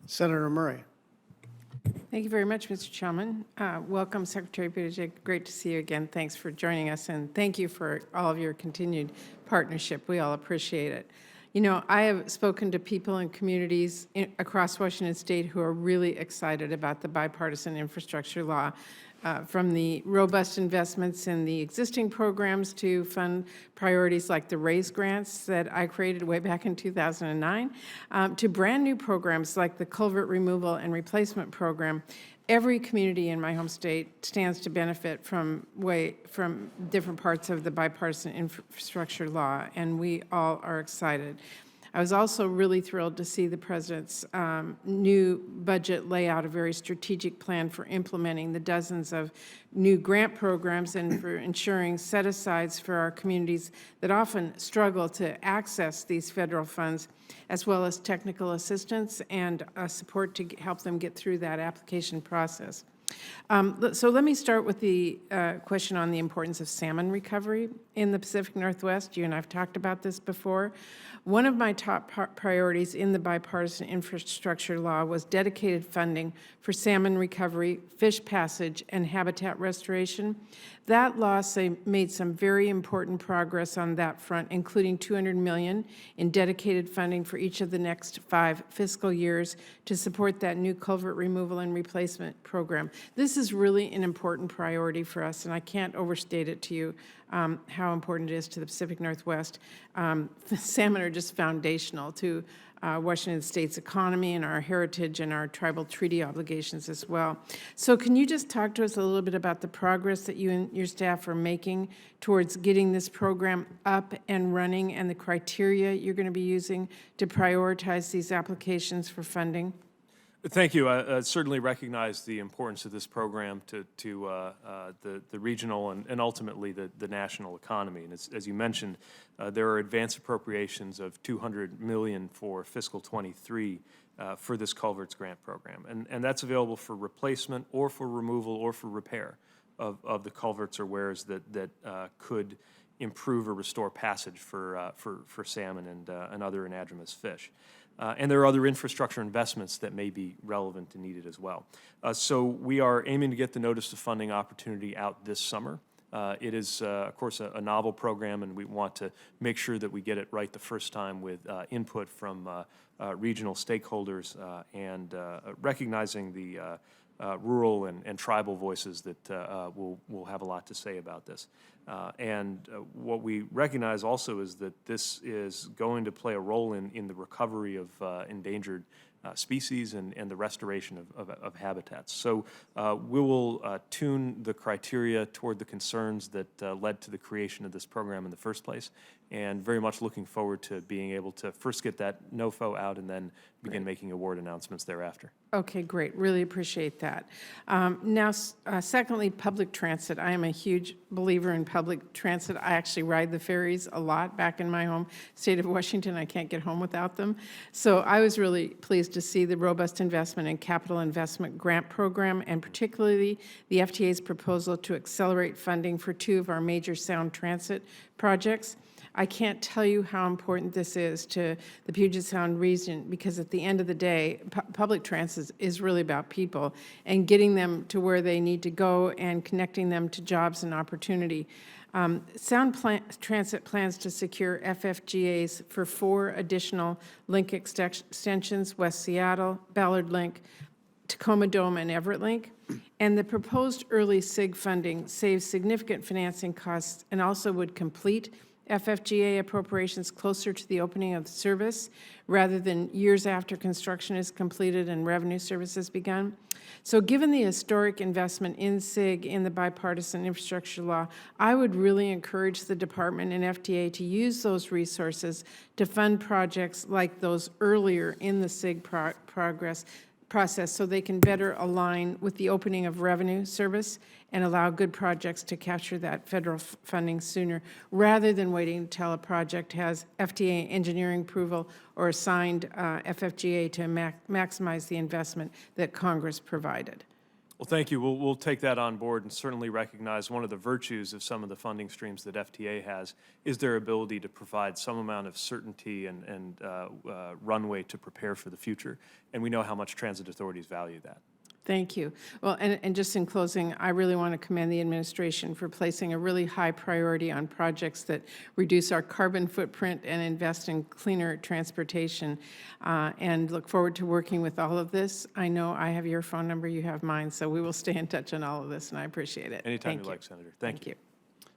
Senator Murray. Thank you very much, Mr. Chairman. Welcome, Secretary Buttigieg. Great to see you again. Thanks for joining us, and thank you for all of your continued partnership. We all appreciate it. You know, I have spoken to people in communities across Washington State who are really excited about the bipartisan infrastructure law, from the robust investments in the existing programs to fund priorities like the RAISE grants that I created way back in 2009, to brand new programs like the culvert removal and replacement program. Every community in my home state stands to benefit from different parts of the bipartisan infrastructure law, and we all are excited. I was also really thrilled to see the President's new budget lay out a very strategic plan for implementing the dozens of new grant programs and for ensuring set-asides for our communities that often struggle to access these federal funds, as well as technical assistance and support to help them get through that application process. So let me start with the question on the importance of salmon recovery in the Pacific Northwest. You and I have talked about this before. One of my top priorities in the bipartisan infrastructure law was dedicated funding for salmon recovery, fish passage, and habitat restoration. That law made some very important progress on that front, including $200 million in dedicated funding for each of the next 5 fiscal years to support that new culvert removal and replacement program. This is really an important priority for us, and I can't overstate it to you how important it is to the Pacific Northwest. Salmon are just foundational to Washington State's economy and our heritage and our tribal treaty obligations as well. So can you just talk to us a little bit about the progress that you and your staff are making towards getting this program up and running and the criteria you're going to be using to prioritize these applications for funding? Thank you. I certainly recognize the importance of this program to the regional and ultimately the national economy. And as you mentioned, there are advance appropriations of $200 million for fiscal 23 for this culverts grant program. And that's available for replacement or for removal or for repair of the culverts or weirs that could improve or restore passage for salmon and other anadromous fish. And there are other infrastructure investments that may be relevant and needed as well. So we are aiming to get the notice of funding opportunity out this summer. It is, of course, a novel program, and we want to make sure that we get it right the first time with input from regional stakeholders and recognizing the rural and tribal voices that will have a lot to say about this. And what we recognize also is that this is going to play a role in the recovery of endangered species and the restoration of habitats. So we will tune the criteria toward the concerns that led to the creation of this program in the first place, and very much looking forward to being able to first get that NOFO out and then begin making award announcements thereafter. Okay, great. Really appreciate that. Now, secondly, public transit. I am a huge believer in public transit. I actually ride the ferries a lot back in my home state of Washington. I can't get home without them. So I was really pleased to see the robust investment in capital investment grant program, and particularly the FTA's proposal to accelerate funding for 2 of our major sound transit projects. I can't tell you how important this is to the Puget Sound region, because at the end of the day, public transit is really about people and getting them to where they need to go and connecting them to jobs and opportunity. Sound Transit plans to secure FFGAs for 4 additional link extensions: West Seattle, Ballard Link, Tacoma Dome, and Everett Link. And the proposed early SIG funding saves significant financing costs and also would complete FFGA appropriations closer to the opening of the service rather than years after construction is completed and revenue services begun. So given the historic investment in SIG in the bipartisan infrastructure law, I would really encourage the department and FTA to use those resources to fund projects like those earlier in the SIG process so they can better align with the opening of revenue service and allow good projects to capture that federal funding sooner, rather than waiting until a project has FTA engineering approval or a signed FFGA to maximize the investment that Congress provided. Well, thank you. We'll take that on board and certainly recognize one of the virtues of some of the funding streams that FTA has is their ability to provide some amount of certainty and runway to prepare for the future. And we know how much transit authorities value that. Thank you. Well, and just in closing, I really want to commend the administration for placing a really high priority on projects that reduce our carbon footprint and invest in cleaner transportation, and look forward to working with all of this. I know I have your phone number, you have mine, so we will stay in touch on all of this, and I appreciate it. Anytime Thank you you. like, Senator. Thank you.